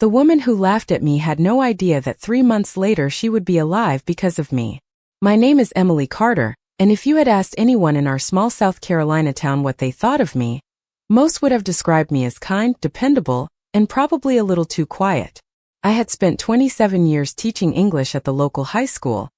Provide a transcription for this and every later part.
The woman who laughed at me had no idea that 3 months later she would be alive because of me. My name is Emily Carter, and if you had asked anyone in our small South Carolina town what they thought of me, most would have described me as kind, dependable, and probably a little too quiet. I had spent 27 years teaching English at the local high school,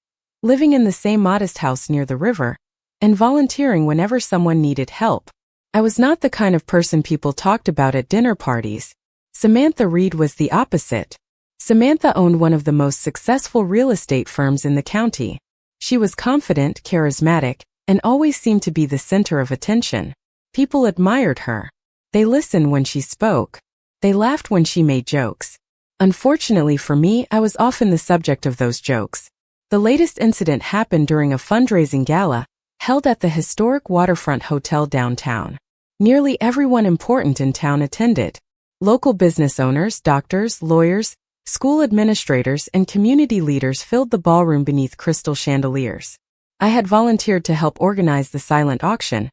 living in the same modest house near the river, and volunteering whenever someone needed help. I was not the kind of person people talked about at dinner parties. Samantha Reed was the opposite. Samantha owned one of the most successful real estate firms in the county. She was confident, charismatic, and always seemed to be the center of attention. People admired her. They listened when she spoke. They laughed when she made jokes. Unfortunately for me, I was often the subject of those jokes. The latest incident happened during a fundraising gala held at the historic waterfront hotel downtown. Nearly everyone important in town attended. Local business owners, doctors, lawyers, school administrators, and community leaders filled the ballroom beneath crystal chandeliers. I had volunteered to help organize the silent auction,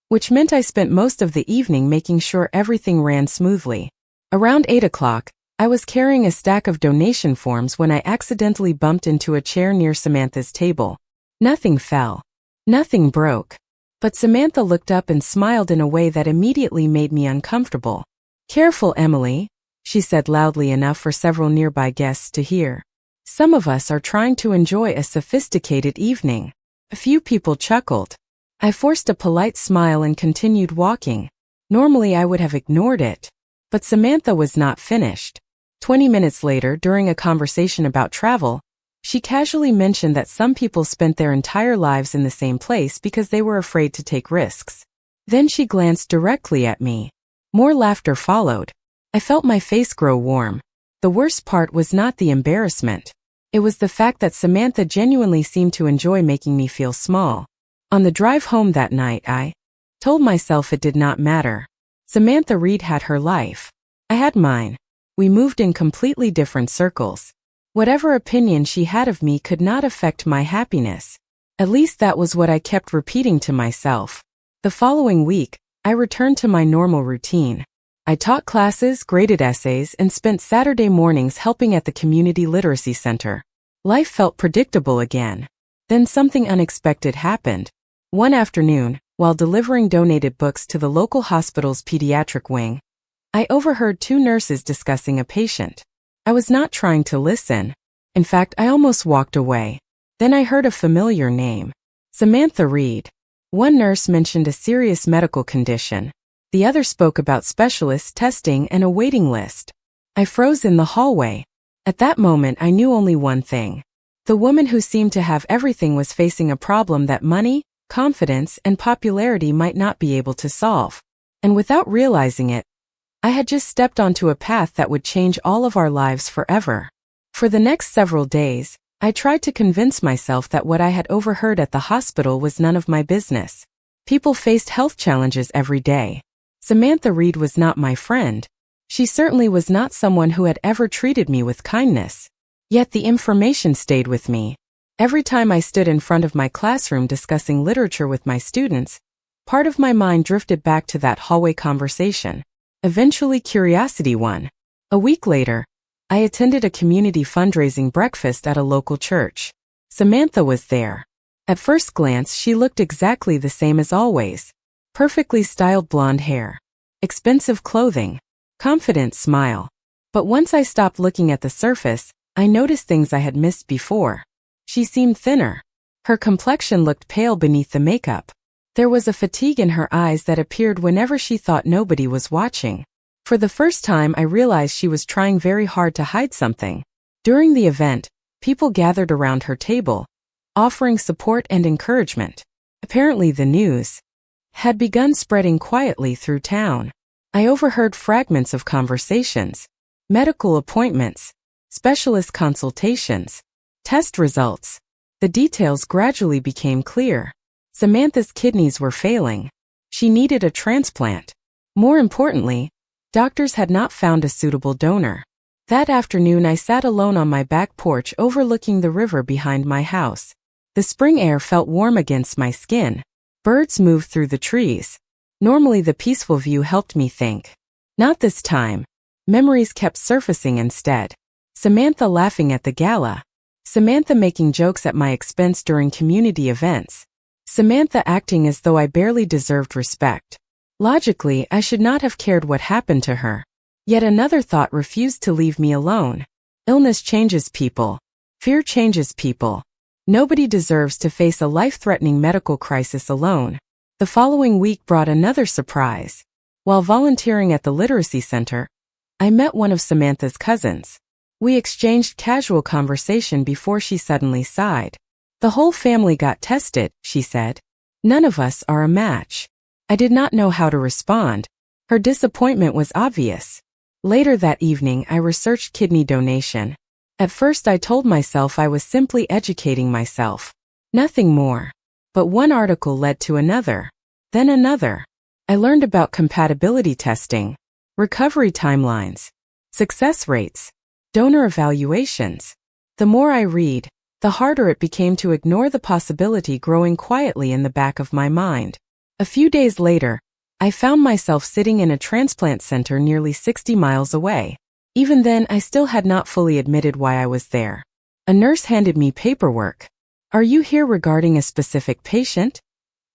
which meant I spent most of the evening making sure everything ran smoothly. Around 8 o'clock, I was carrying a stack of donation forms when I accidentally bumped into a chair near Samantha's table. Nothing fell. Nothing broke. But Samantha looked up and smiled in a way that immediately made me uncomfortable. "Careful, Emily," she said loudly enough for several nearby guests to hear. "Some of us are trying to enjoy a sophisticated evening." A few people chuckled. I forced a polite smile and continued walking. Normally I would have ignored it. But Samantha was not finished. 20 minutes later, during a conversation about travel, she casually mentioned that some people spent their entire lives in the same place because they were afraid to take risks. Then she glanced directly at me. More laughter followed. I felt my face grow warm. The worst part was not the embarrassment. It was the fact that Samantha genuinely seemed to enjoy making me feel small. On the drive home that night, I told myself it did not matter. Samantha Reed had her life. I had mine. We moved in completely different circles. Whatever opinion she had of me could not affect my happiness. At least that was what I kept repeating to myself. The following week, I returned to my normal routine. I taught classes, graded essays, and spent Saturday mornings helping at the community literacy center. Life felt predictable again. Then something unexpected happened. One afternoon, while delivering donated books to the local hospital's pediatric wing, I overheard two nurses discussing a patient. I was not trying to listen. In fact, I almost walked away. Then I heard a familiar name. Samantha Reed. One nurse mentioned a serious medical condition. The other spoke about specialists, testing, and a waiting list. I froze in the hallway. At that moment, I knew only one thing. The woman who seemed to have everything was facing a problem that money, confidence, and popularity might not be able to solve. And without realizing it, I had just stepped onto a path that would change all of our lives forever. For the next several days, I tried to convince myself that what I had overheard at the hospital was none of my business. People faced health challenges every day. Samantha Reed was not my friend. She certainly was not someone who had ever treated me with kindness. Yet the information stayed with me. Every time I stood in front of my classroom discussing literature with my students, part of my mind drifted back to that hallway conversation. Eventually curiosity won. A week later, I attended a community fundraising breakfast at a local church. Samantha was there. At first glance, she looked exactly the same as always. Perfectly styled blonde hair. Expensive clothing. Confident smile. But once I stopped looking at the surface, I noticed things I had missed before. She seemed thinner. Her complexion looked pale beneath the makeup. There was a fatigue in her eyes that appeared whenever she thought nobody was watching. For the first time, I realized she was trying very hard to hide something. During the event, people gathered around her table, offering support and encouragement. Apparently the news had begun spreading quietly through town. I overheard fragments of conversations, medical appointments, specialist consultations, test results. The details gradually became clear. Samantha's kidneys were failing. She needed a transplant. More importantly, doctors had not found a suitable donor. That afternoon I sat alone on my back porch overlooking the river behind my house. The spring air felt warm against my skin. Birds moved through the trees. Normally the peaceful view helped me think. Not this time. Memories kept surfacing instead. Samantha laughing at the gala. Samantha making jokes at my expense during community events. Samantha acting as though I barely deserved respect. Logically, I should not have cared what happened to her. Yet another thought refused to leave me alone. Illness changes people. Fear changes people. Nobody deserves to face a life-threatening medical crisis alone. The following week brought another surprise. While volunteering at the literacy center, I met one of Samantha's cousins. We exchanged casual conversation before she suddenly sighed. "The whole family got tested," she said. "None of us are a match." I did not know how to respond. Her disappointment was obvious. Later that evening, I researched kidney donation. At first I told myself I was simply educating myself. Nothing more. But one article led to another. Then another. I learned about compatibility testing, recovery timelines, success rates, donor evaluations. The more I read, the harder it became to ignore the possibility growing quietly in the back of my mind. A few days later, I found myself sitting in a transplant center nearly 60 miles away. Even then, I still had not fully admitted why I was there. A nurse handed me paperwork. "Are you here regarding a specific patient?"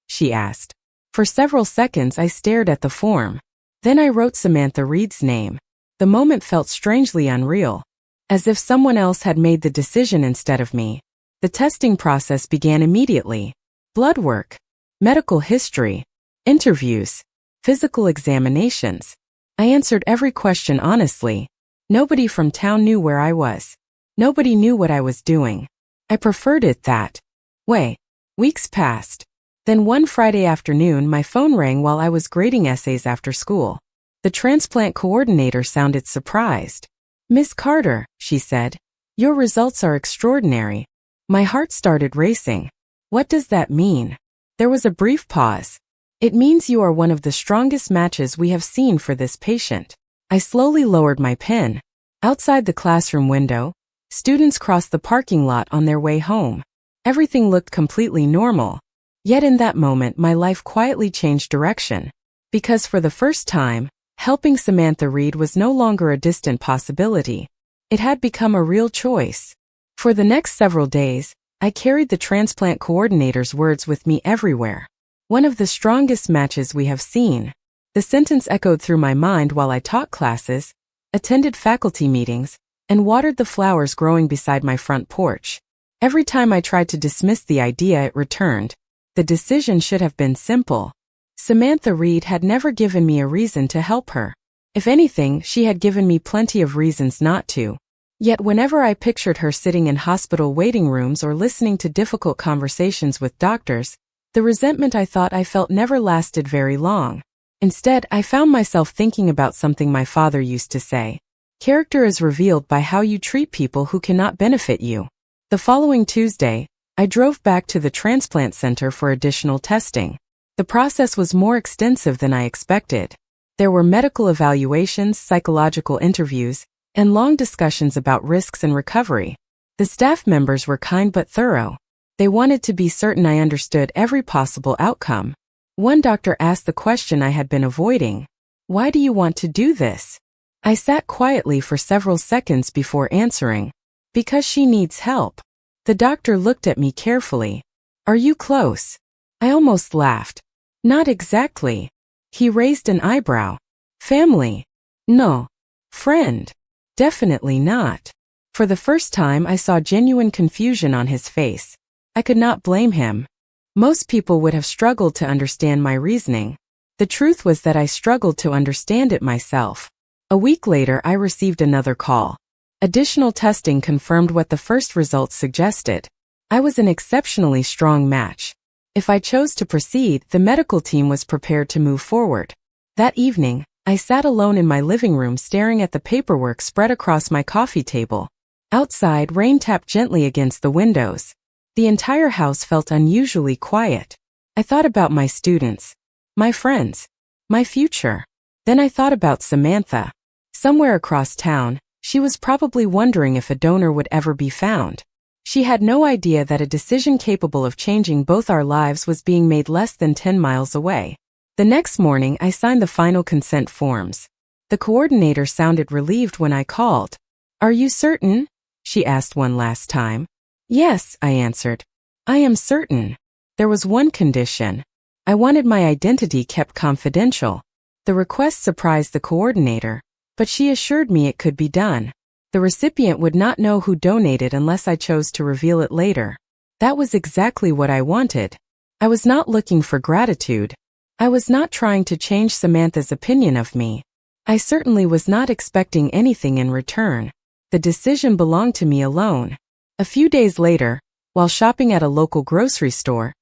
she asked. For several seconds, I stared at the form. Then I wrote Samantha Reed's name. The moment felt strangely unreal, as if someone else had made the decision instead of me. The testing process began immediately. Blood work, medical history, interviews, physical examinations. I answered every question honestly. Nobody from town knew where I was. Nobody knew what I was doing. I preferred it that way. Weeks passed. Then one Friday afternoon, my phone rang while I was grading essays after school. The transplant coordinator sounded surprised. "Miss Carter," she said, "your results are extraordinary." My heart started racing. "What does that mean?" There was a brief pause. "It means you are one of the strongest matches we have seen for this patient." I slowly lowered my pen. Outside the classroom window, students crossed the parking lot on their way home. Everything looked completely normal. Yet in that moment, my life quietly changed direction. Because for the first time, helping Samantha Reed was no longer a distant possibility. It had become a real choice. For the next several days, I carried the transplant coordinator's words with me everywhere. "One of the strongest matches we have seen." The sentence echoed through my mind while I taught classes, attended faculty meetings, and watered the flowers growing beside my front porch. Every time I tried to dismiss the idea, it returned. The decision should have been simple. Samantha Reed had never given me a reason to help her. If anything, she had given me plenty of reasons not to. Yet whenever I pictured her sitting in hospital waiting rooms or listening to difficult conversations with doctors, the resentment I thought I felt never lasted very long. Instead, I found myself thinking about something my father used to say. Character is revealed by how you treat people who cannot benefit you. The following Tuesday, I drove back to the transplant center for additional testing. The process was more extensive than I expected. There were medical evaluations, psychological interviews, and long discussions about risks and recovery. The staff members were kind but thorough. They wanted to be certain I understood every possible outcome. One doctor asked the question I had been avoiding. "Why do you want to do this?" I sat quietly for several seconds before answering. "Because she needs help." The doctor looked at me carefully. "Are you close?" I almost laughed. "Not exactly." He raised an eyebrow. "Family?" "No." "Friend?" "Definitely not." For the first time, I saw genuine confusion on his face. I could not blame him. Most people would have struggled to understand my reasoning. The truth was that I struggled to understand it myself. A week later, I received another call. Additional testing confirmed what the first results suggested. I was an exceptionally strong match. If I chose to proceed, the medical team was prepared to move forward. That evening, I sat alone in my living room staring at the paperwork spread across my coffee table. Outside, rain tapped gently against the windows. The entire house felt unusually quiet. I thought about my students, my friends, my future. Then I thought about Samantha. Somewhere across town, she was probably wondering if a donor would ever be found. She had no idea that a decision capable of changing both our lives was being made less than 10 miles away. The next morning, I signed the final consent forms. The coordinator sounded relieved when I called. "Are you certain?" she asked one last time. "Yes," I answered. "I am certain. There was one condition. I wanted my identity kept confidential." The request surprised the coordinator, but she assured me it could be done. The recipient would not know who donated unless I chose to reveal it later. That was exactly what I wanted. I was not looking for gratitude. I was not trying to change Samantha's opinion of me. I certainly was not expecting anything in return. The decision belonged to me alone. A few days later, while shopping at a local grocery store,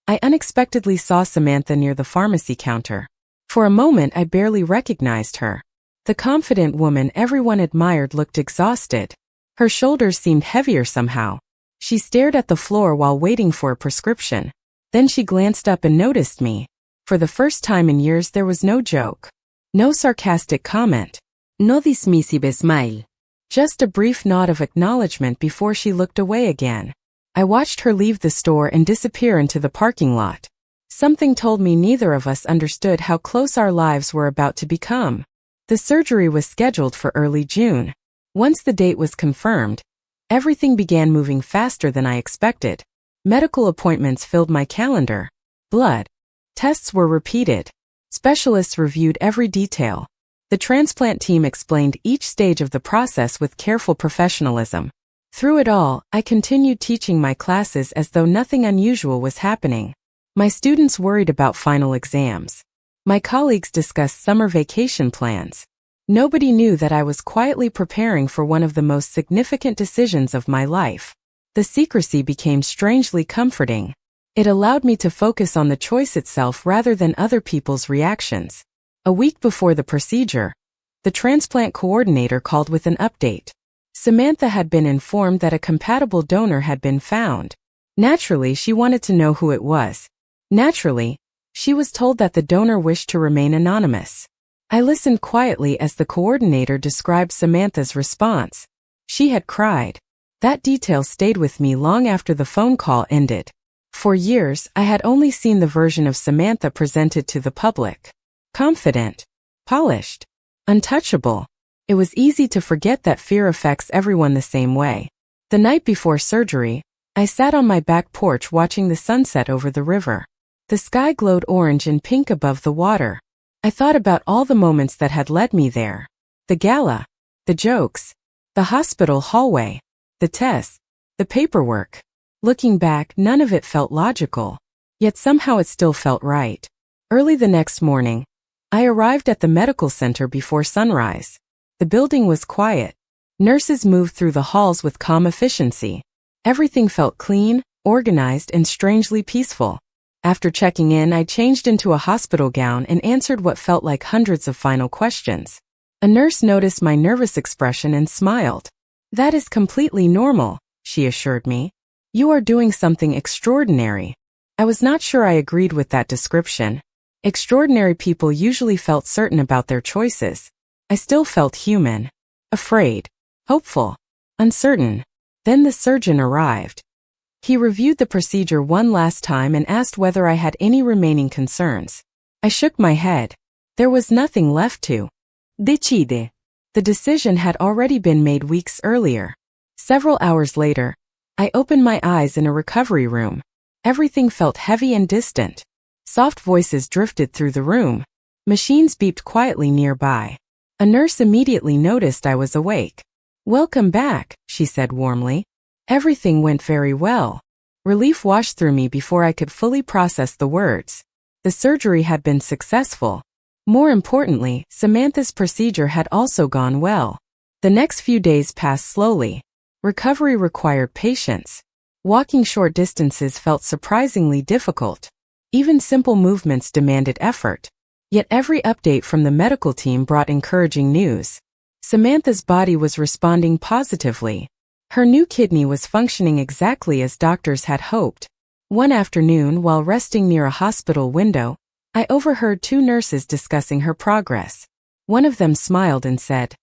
I unexpectedly saw Samantha near the pharmacy counter. For a moment, I barely recognized her. The confident woman everyone admired looked exhausted. Her shoulders seemed heavier somehow. She stared at the floor while waiting for a prescription. Then she glanced up and noticed me. For the first time in years, there was no joke. No sarcastic comment. No dismissive smile. Just a brief nod of acknowledgement before she looked away again. I watched her leave the store and disappear into the parking lot. Something told me neither of us understood how close our lives were about to become. The surgery was scheduled for early June. Once the date was confirmed, everything began moving faster than I expected. Medical appointments filled my calendar. Blood tests were repeated. Specialists reviewed every detail. The transplant team explained each stage of the process with careful professionalism. Through it all, I continued teaching my classes as though nothing unusual was happening. My students worried about final exams. My colleagues discussed summer vacation plans. Nobody knew that I was quietly preparing for one of the most significant decisions of my life. The secrecy became strangely comforting. It allowed me to focus on the choice itself rather than other people's reactions. A week before the procedure, the transplant coordinator called with an update. Samantha had been informed that a compatible donor had been found. Naturally, she wanted to know who it was. Naturally, she was told that the donor wished to remain anonymous. I listened quietly as the coordinator described Samantha's response. She had cried. That detail stayed with me long after the phone call ended. For years, I had only seen the version of Samantha presented to the public. Confident, polished, untouchable. It was easy to forget that fear affects everyone the same way. The night before surgery, I sat on my back porch watching the sunset over the river. The sky glowed orange and pink above the water. I thought about all the moments that had led me there. The gala, the jokes, the hospital hallway, the tests, the paperwork. Looking back, none of it felt logical. Yet somehow it still felt right. Early the next morning, I arrived at the medical center before sunrise. The building was quiet. Nurses moved through the halls with calm efficiency. Everything felt clean, organized, and strangely peaceful. After checking in, I changed into a hospital gown and answered what felt like hundreds of final questions. A nurse noticed my nervous expression and smiled. "That is completely normal," she assured me. "You are doing something extraordinary." I was not sure I agreed with that description. Extraordinary people usually felt certain about their choices. I still felt human. Afraid. Hopeful. Uncertain. Then the surgeon arrived. He reviewed the procedure one last time and asked whether I had any remaining concerns. I shook my head. There was nothing left to decide. The decision had already been made weeks earlier. Several hours later, I opened my eyes in a recovery room. Everything felt heavy and distant. Soft voices drifted through the room. Machines beeped quietly nearby. A nurse immediately noticed I was awake. "Welcome back," she said warmly. Everything went very well. Relief washed through me before I could fully process the words. The surgery had been successful. More importantly, Samantha's procedure had also gone well. The next few days passed slowly. Recovery required patience. Walking short distances felt surprisingly difficult. Even simple movements demanded effort. Yet every update from the medical team brought encouraging news. Samantha's body was responding positively. Her new kidney was functioning exactly as doctors had hoped. One afternoon, while resting near a hospital window, I overheard two nurses discussing her progress. One of them smiled and said,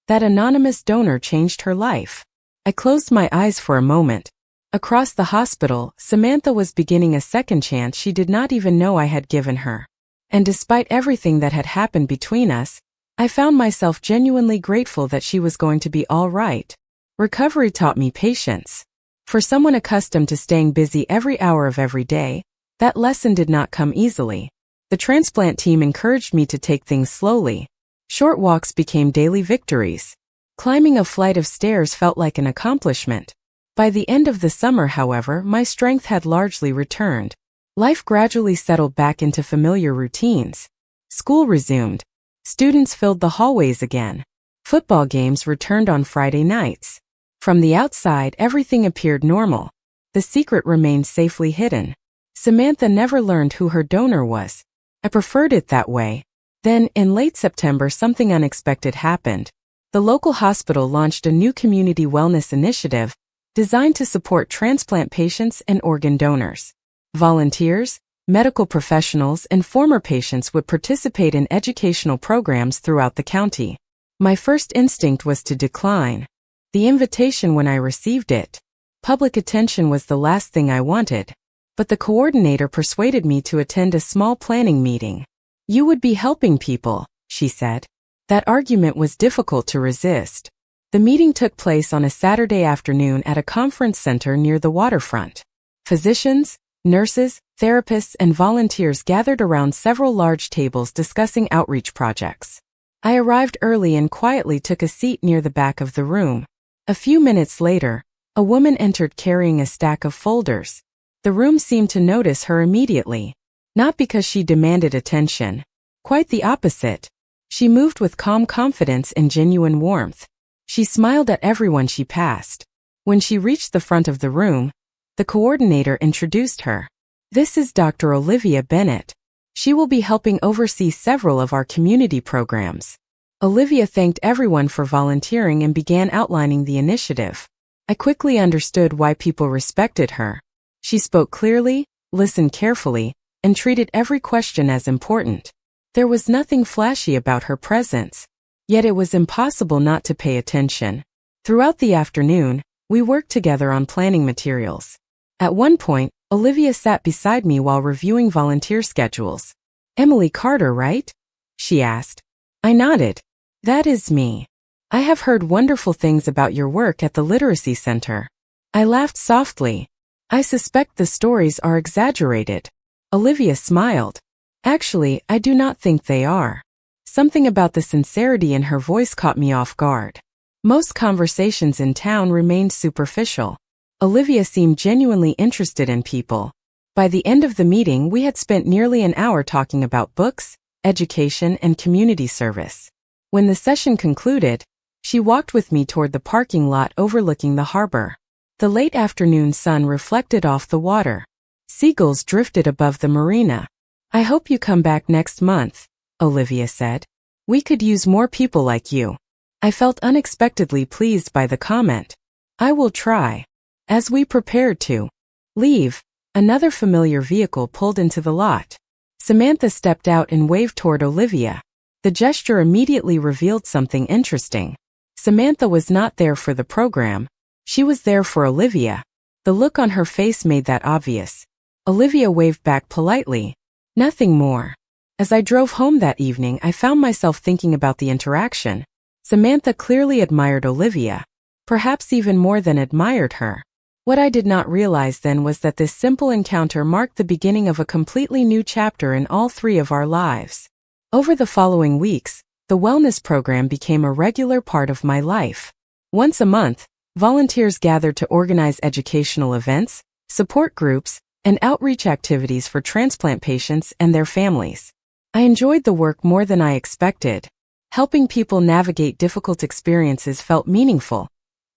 "That anonymous donor changed her life." I closed my eyes for a moment. Across the hospital, Samantha was beginning a second chance she did not even know I had given her. And despite everything that had happened between us, I found myself genuinely grateful that she was going to be all right. Recovery taught me patience. For someone accustomed to staying busy every hour of every day, that lesson did not come easily. The transplant team encouraged me to take things slowly. Short walks became daily victories. Climbing a flight of stairs felt like an accomplishment. By the end of the summer, however, my strength had largely returned. Life gradually settled back into familiar routines. School resumed. Students filled the hallways again. Football games returned on Friday nights. From the outside, everything appeared normal. The secret remained safely hidden. Samantha never learned who her donor was. I preferred it that way. Then, in late September, something unexpected happened. The local hospital launched a new community wellness initiative designed to support transplant patients and organ donors. Volunteers, medical professionals, and former patients would participate in educational programs throughout the county. My first instinct was to decline the invitation when I received it. Public attention was the last thing I wanted. But the coordinator persuaded me to attend a small planning meeting. You would be helping people, she said. That argument was difficult to resist. The meeting took place on a Saturday afternoon at a conference center near the waterfront. Physicians, nurses, therapists, and volunteers gathered around several large tables discussing outreach projects. I arrived early and quietly took a seat near the back of the room. A few minutes later, a woman entered carrying a stack of folders. The room seemed to notice her immediately. Not because she demanded attention. Quite the opposite. She moved with calm confidence and genuine warmth. She smiled at everyone she passed. When she reached the front of the room, the coordinator introduced her. This is Dr. Olivia Bennett. She will be helping oversee several of our community programs. Olivia thanked everyone for volunteering and began outlining the initiative. I quickly understood why people respected her. She spoke clearly, listened carefully, and treated every question as important. There was nothing flashy about her presence, yet it was impossible not to pay attention. Throughout the afternoon, we worked together on planning materials. At one point, Olivia sat beside me while reviewing volunteer schedules. Emily Carter, right? She asked. I nodded. That is me. I have heard wonderful things about your work at the Literacy Center. I laughed softly. I suspect the stories are exaggerated. Olivia smiled. Actually, I do not think they are. Something about the sincerity in her voice caught me off guard. Most conversations in town remained superficial. Olivia seemed genuinely interested in people. By the end of the meeting, we had spent nearly an hour talking about books, education, and community service. When the session concluded, she walked with me toward the parking lot overlooking the harbor. The late afternoon sun reflected off the water. Seagulls drifted above the marina. I hope you come back next month, Olivia said. We could use more people like you. I felt unexpectedly pleased by the comment. I will try. As we prepared to leave, another familiar vehicle pulled into the lot. Samantha stepped out and waved toward Olivia. The gesture immediately revealed something interesting. Samantha was not there for the program. She was there for Olivia. The look on her face made that obvious. Olivia waved back politely. Nothing more. As I drove home that evening, I found myself thinking about the interaction. Samantha clearly admired Olivia. Perhaps even more than admired her. What I did not realize then was that this simple encounter marked the beginning of a completely new chapter in all three of our lives. Over the following weeks, the wellness program became a regular part of my life. Once a month, volunteers gathered to organize educational events, support groups, and outreach activities for transplant patients and their families. I enjoyed the work more than I expected. Helping people navigate difficult experiences felt meaningful,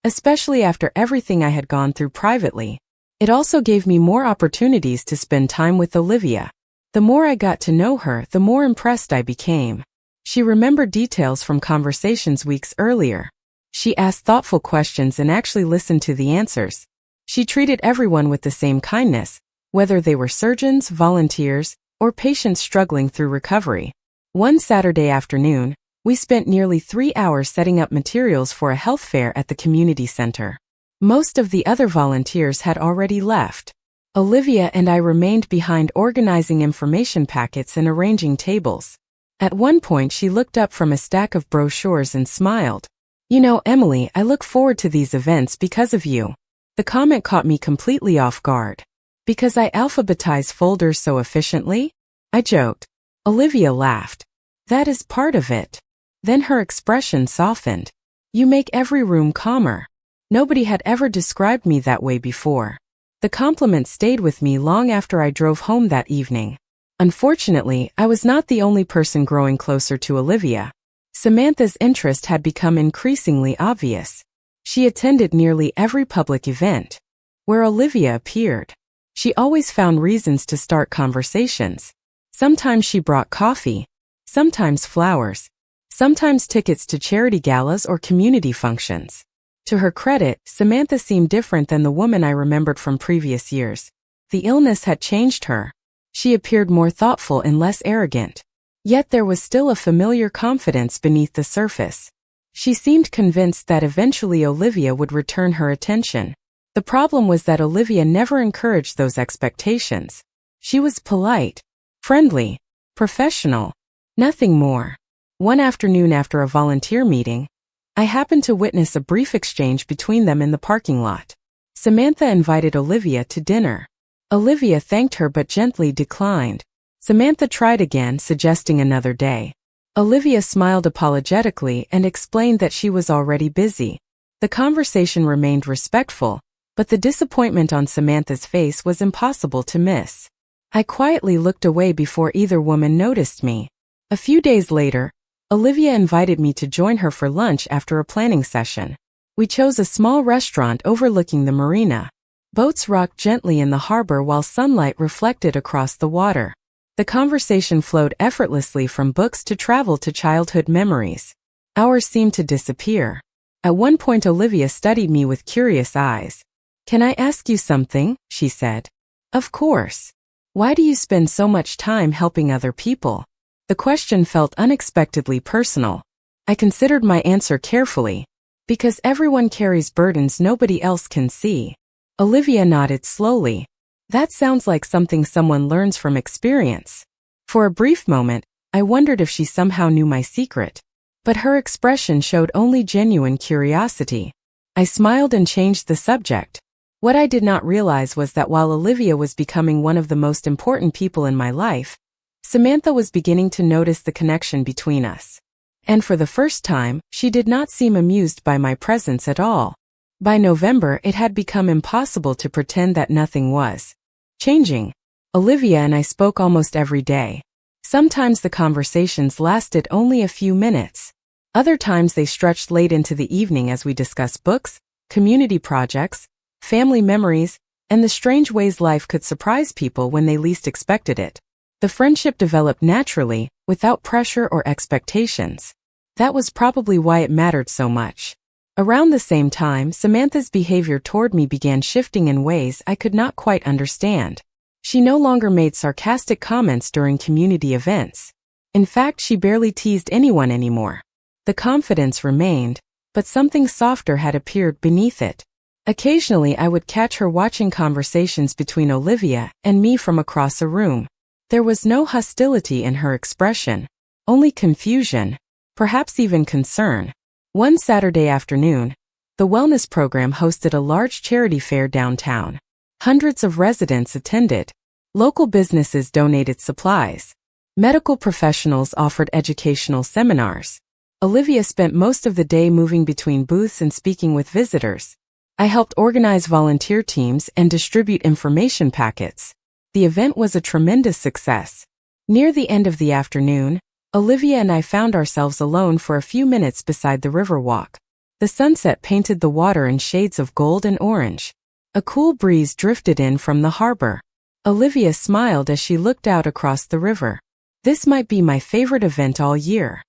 especially after everything I had gone through privately. It also gave me more opportunities to spend time with Olivia. The more I got to know her, the more impressed I became. She remembered details from conversations weeks earlier. She asked thoughtful questions and actually listened to the answers. She treated everyone with the same kindness, whether they were surgeons, volunteers, or patients struggling through recovery. One Saturday afternoon, we spent nearly 3 hours setting up materials for a health fair at the community center. Most of the other volunteers had already left. Olivia and I remained behind organizing information packets and arranging tables. At one point she looked up from a stack of brochures and smiled. "You know, Emily, I look forward to these events because of you." The comment caught me completely off guard. "Because I alphabetize folders so efficiently?" I joked. Olivia laughed. "That is part of it." Then her expression softened. "You make every room calmer." Nobody had ever described me that way before. The compliment stayed with me long after I drove home that evening. Unfortunately, I was not the only person growing closer to Olivia. Samantha's interest had become increasingly obvious. She attended nearly every public event where Olivia appeared. She always found reasons to start conversations. Sometimes she brought coffee, sometimes flowers, sometimes tickets to charity galas or community functions. To her credit, Samantha seemed different than the woman I remembered from previous years. The illness had changed her. She appeared more thoughtful and less arrogant. Yet there was still a familiar confidence beneath the surface. She seemed convinced that eventually Olivia would return her attention. The problem was that Olivia never encouraged those expectations. She was polite, friendly, professional, nothing more. One afternoon after a volunteer meeting, I happened to witness a brief exchange between them in the parking lot. Samantha invited Olivia to dinner. Olivia thanked her but gently declined. Samantha tried again, suggesting another day. Olivia smiled apologetically and explained that she was already busy. The conversation remained respectful, but the disappointment on Samantha's face was impossible to miss. I quietly looked away before either woman noticed me. A few days later, Olivia invited me to join her for lunch after a planning session. We chose a small restaurant overlooking the marina. Boats rocked gently in the harbor while sunlight reflected across the water. The conversation flowed effortlessly from books to travel to childhood memories. Hours seemed to disappear. At one point Olivia studied me with curious eyes. "Can I ask you something?" she said. "Of course. Why do you spend so much time helping other people?" The question felt unexpectedly personal. I considered my answer carefully. "Because everyone carries burdens nobody else can see." Olivia nodded slowly. "That sounds like something someone learns from experience." For a brief moment, I wondered if she somehow knew my secret. But her expression showed only genuine curiosity. I smiled and changed the subject. What I did not realize was that while Olivia was becoming one of the most important people in my life, Samantha was beginning to notice the connection between us. And for the first time, she did not seem amused by my presence at all. By November, it had become impossible to pretend that nothing was changing. Olivia and I spoke almost every day. Sometimes the conversations lasted only a few minutes. Other times they stretched late into the evening as we discussed books, community projects, family memories, and the strange ways life could surprise people when they least expected it. The friendship developed naturally, without pressure or expectations. That was probably why it mattered so much. Around the same time, Samantha's behavior toward me began shifting in ways I could not quite understand. She no longer made sarcastic comments during community events. In fact, she barely teased anyone anymore. The confidence remained, but something softer had appeared beneath it. Occasionally, I would catch her watching conversations between Olivia and me from across a room. There was no hostility in her expression, only confusion, perhaps even concern. One Saturday afternoon, the wellness program hosted a large charity fair downtown. Hundreds of residents attended. Local businesses donated supplies. Medical professionals offered educational seminars. Olivia spent most of the day moving between booths and speaking with visitors. I helped organize volunteer teams and distribute information packets. The event was a tremendous success. Near the end of the afternoon, Olivia and I found ourselves alone for a few minutes beside the riverwalk. The sunset painted the water in shades of gold and orange. A cool breeze drifted in from the harbor. Olivia smiled as she looked out across the river. "This might be my favorite event all year."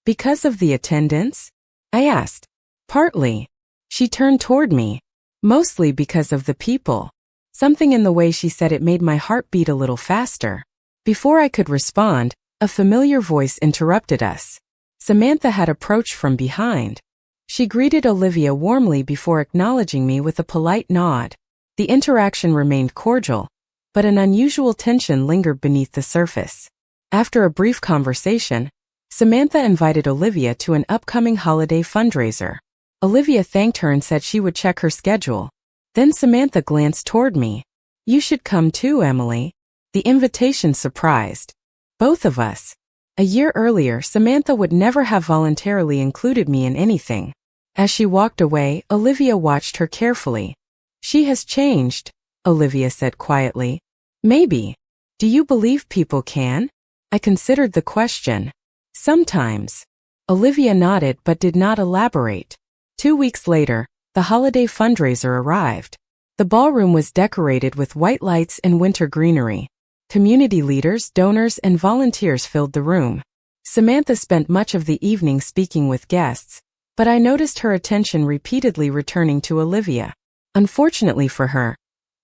"Because of the attendance?" I asked. "Partly." She turned toward me. "Mostly because of the people." Something in the way she said it made my heart beat a little faster. Before I could respond, a familiar voice interrupted us. Samantha had approached from behind. She greeted Olivia warmly before acknowledging me with a polite nod. The interaction remained cordial, but an unusual tension lingered beneath the surface. After a brief conversation, Samantha invited Olivia to an upcoming holiday fundraiser. Olivia thanked her and said she would check her schedule. Then Samantha glanced toward me. "You should come too, Emily." The invitation surprised both of us. A year earlier, Samantha would never have voluntarily included me in anything. As she walked away, Olivia watched her carefully. "She has changed," Olivia said quietly. "Maybe. Do you believe people can?" I considered the question. "Sometimes." Olivia nodded but did not elaborate. 2 weeks later, the holiday fundraiser arrived. The ballroom was decorated with white lights and winter greenery. Community leaders, donors, and volunteers filled the room. Samantha spent much of the evening speaking with guests, but I noticed her attention repeatedly returning to Olivia. Unfortunately for her,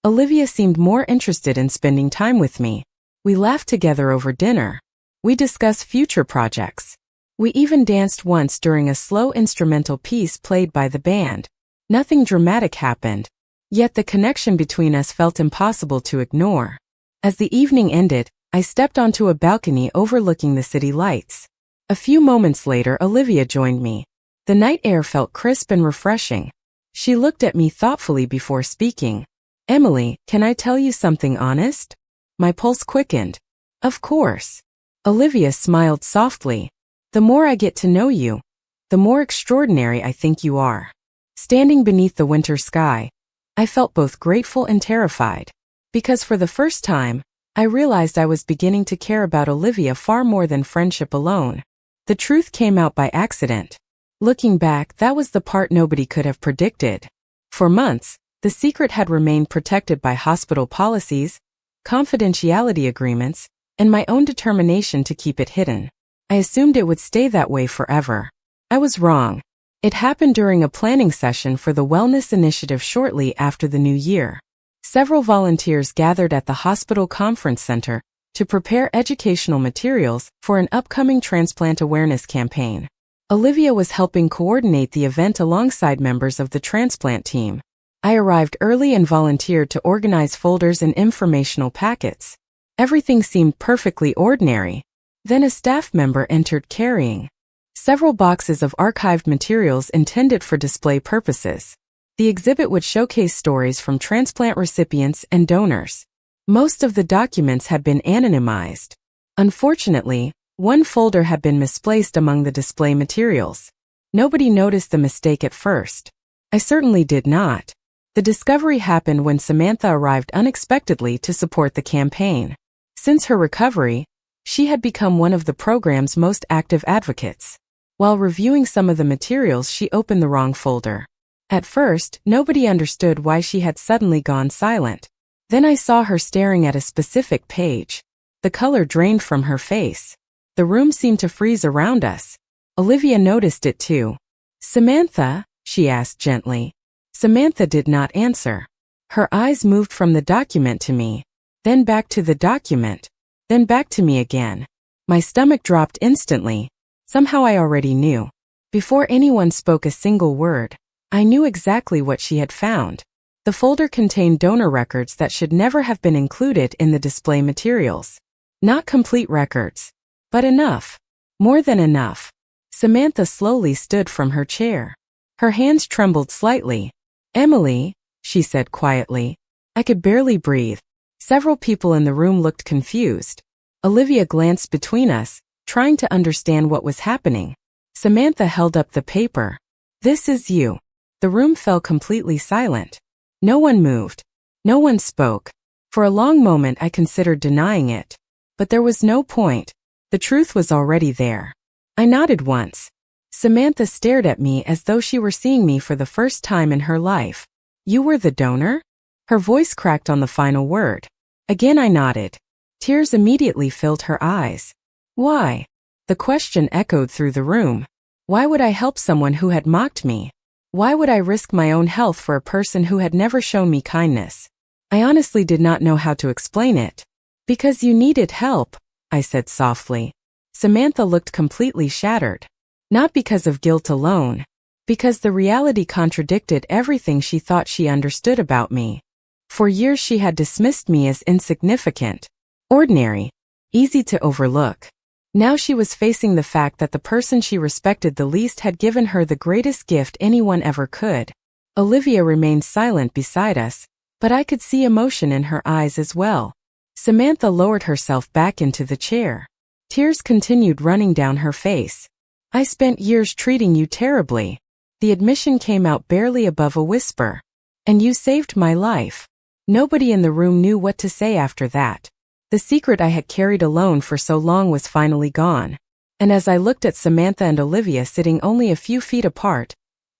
Olivia seemed more interested in spending time with me. We laughed together over dinner. We discussed future projects. We even danced once during a slow instrumental piece played by the band. Nothing dramatic happened, yet the connection between us felt impossible to ignore. As the evening ended, I stepped onto a balcony overlooking the city lights. A few moments later, Olivia joined me. The night air felt crisp and refreshing. She looked at me thoughtfully before speaking. "Emily, can I tell you something honest?" My pulse quickened. "Of course." Olivia smiled softly. "The more I get to know you, the more extraordinary I think you are." Standing beneath the winter sky, I felt both grateful and terrified. Because for the first time, I realized I was beginning to care about Olivia far more than friendship alone. The truth came out by accident. Looking back, that was the part nobody could have predicted. For months, the secret had remained protected by hospital policies, confidentiality agreements, and my own determination to keep it hidden. I assumed it would stay that way forever. I was wrong. It happened during a planning session for the wellness initiative shortly after the new year. Several volunteers gathered at the hospital conference center to prepare educational materials for an upcoming transplant awareness campaign. Olivia was helping coordinate the event alongside members of the transplant team. I arrived early and volunteered to organize folders and informational packets. Everything seemed perfectly ordinary. Then a staff member entered carrying several boxes of archived materials intended for display purposes. The exhibit would showcase stories from transplant recipients and donors. Most of the documents had been anonymized. Unfortunately, one folder had been misplaced among the display materials. Nobody noticed the mistake at first. I certainly did not. The discovery happened when Samantha arrived unexpectedly to support the campaign. Since her recovery, she had become one of the program's most active advocates. While reviewing some of the materials, she opened the wrong folder. At first, nobody understood why she had suddenly gone silent. Then I saw her staring at a specific page. The color drained from her face. The room seemed to freeze around us. Olivia noticed it too. "Samantha?" she asked gently. Samantha did not answer. Her eyes moved from the document to me, then back to the document, then back to me again. My stomach dropped instantly. Somehow I already knew. Before anyone spoke a single word, I knew exactly what she had found. The folder contained donor records that should never have been included in the display materials. Not complete records, but enough. More than enough. Samantha slowly stood from her chair. Her hands trembled slightly. "Emily," she said quietly. I could barely breathe. Several people in the room looked confused. Olivia glanced between us, trying to understand what was happening. Samantha held up the paper. "This is you." The room fell completely silent. No one moved. No one spoke. For a long moment I considered denying it. But there was no point. The truth was already there. I nodded once. Samantha stared at me as though she were seeing me for the first time in her life. "You were the donor?" Her voice cracked on the final word. Again I nodded. Tears immediately filled her eyes. "Why?" The question echoed through the room. Why would I help someone who had mocked me? Why would I risk my own health for a person who had never shown me kindness? I honestly did not know how to explain it. "Because you needed help," I said softly. Samantha looked completely shattered. Not because of guilt alone, because the reality contradicted everything she thought she understood about me. For years she had dismissed me as insignificant, ordinary. easy to overlook. Now she was facing the fact that the person she respected the least had given her the greatest gift anyone ever could. Olivia remained silent beside us, but I could see emotion in her eyes as well. Samantha lowered herself back into the chair. Tears continued running down her face. I spent years treating you terribly. The admission came out barely above a whisper. And you saved my life. Nobody in the room knew what to say after that. The secret I had carried alone for so long was finally gone. And as I looked at Samantha and Olivia sitting only a few feet apart,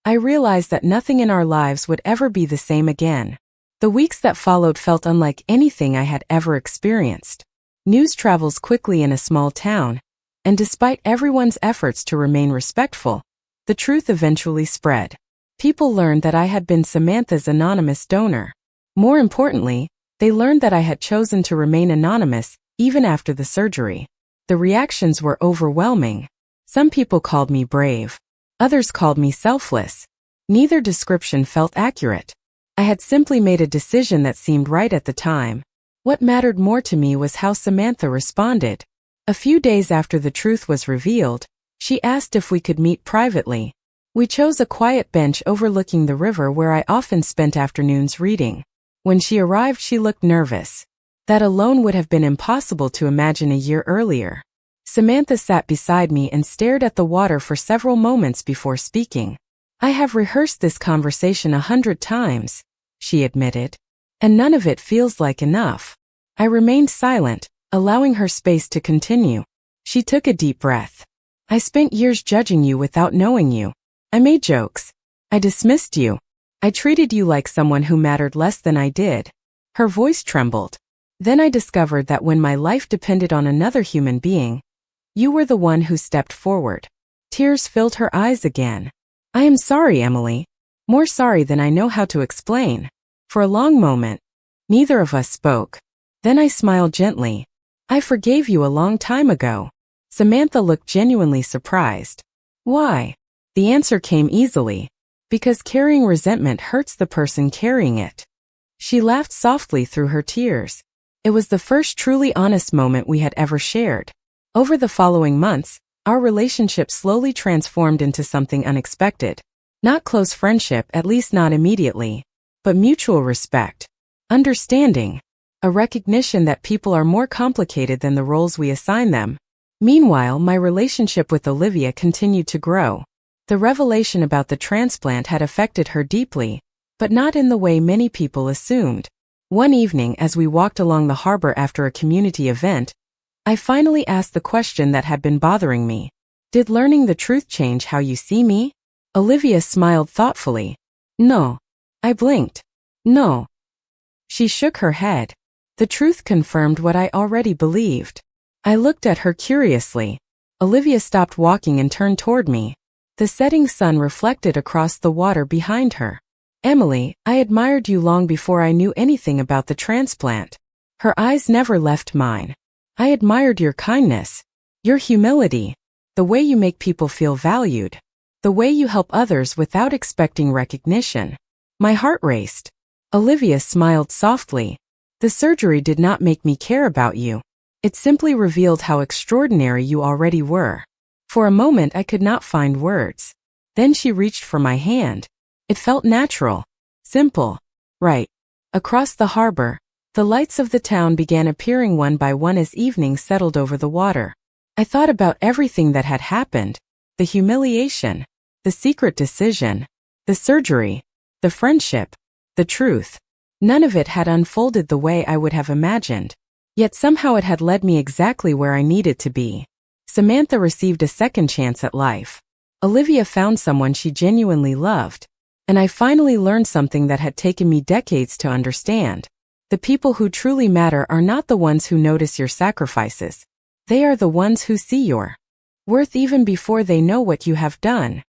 I realized that nothing in our lives would ever be the same again. The weeks that followed felt unlike anything I had ever experienced. News travels quickly in a small town, and despite everyone's efforts to remain respectful, the truth eventually spread. People learned that I had been Samantha's anonymous donor. More importantly, they learned that I had chosen to remain anonymous, even after the surgery. The reactions were overwhelming. Some people called me brave. Others called me selfless. Neither description felt accurate. I had simply made a decision that seemed right at the time. What mattered more to me was how Samantha responded. A few days after the truth was revealed, she asked if we could meet privately. We chose a quiet bench overlooking the river where I often spent afternoons reading. When she arrived, she looked nervous. That alone would have been impossible to imagine a year earlier. Samantha sat beside me and stared at the water for several moments before speaking. I have rehearsed this conversation 100 times, she admitted, and none of it feels like enough. I remained silent, allowing her space to continue. She took a deep breath. I spent years judging you without knowing you. I made jokes. I dismissed you. I treated you like someone who mattered less than I did. Her voice trembled. Then I discovered that when my life depended on another human being, you were the one who stepped forward. Tears filled her eyes again. I am sorry, Emily. More sorry than I know how to explain. For a long moment, neither of us spoke. Then I smiled gently. I forgave you a long time ago. Samantha looked genuinely surprised. Why? The answer came easily. Because carrying resentment hurts the person carrying it. She laughed softly through her tears. It was the first truly honest moment we had ever shared. Over the following months, our relationship slowly transformed into something unexpected. Not close friendship, at least not immediately, but mutual respect, understanding, a recognition that people are more complicated than the roles we assign them. Meanwhile, my relationship with Olivia continued to grow. The revelation about the transplant had affected her deeply, but not in the way many people assumed. One evening, as we walked along the harbor after a community event, I finally asked the question that had been bothering me. Did learning the truth change how you see me? Olivia smiled thoughtfully. No. I blinked. No. She shook her head. The truth confirmed what I already believed. I looked at her curiously. Olivia stopped walking and turned toward me. The setting sun reflected across the water behind her. Emily, I admired you long before I knew anything about the transplant. Her eyes never left mine. I admired your kindness, your humility, the way you make people feel valued, the way you help others without expecting recognition. My heart raced. Olivia smiled softly. The surgery did not make me care about you. It simply revealed how extraordinary you already were. For a moment I could not find words. Then she reached for my hand. It felt natural, simple, right. Across the harbor, the lights of the town began appearing one by one as evening settled over the water. I thought about everything that had happened, the humiliation, the secret decision, the surgery, the friendship, the truth. None of it had unfolded the way I would have imagined. Yet somehow it had led me exactly where I needed to be. Samantha received a second chance at life. Olivia found someone she genuinely loved. And I finally learned something that had taken me decades to understand. The people who truly matter are not the ones who notice your sacrifices. They are the ones who see your worth even before they know what you have done.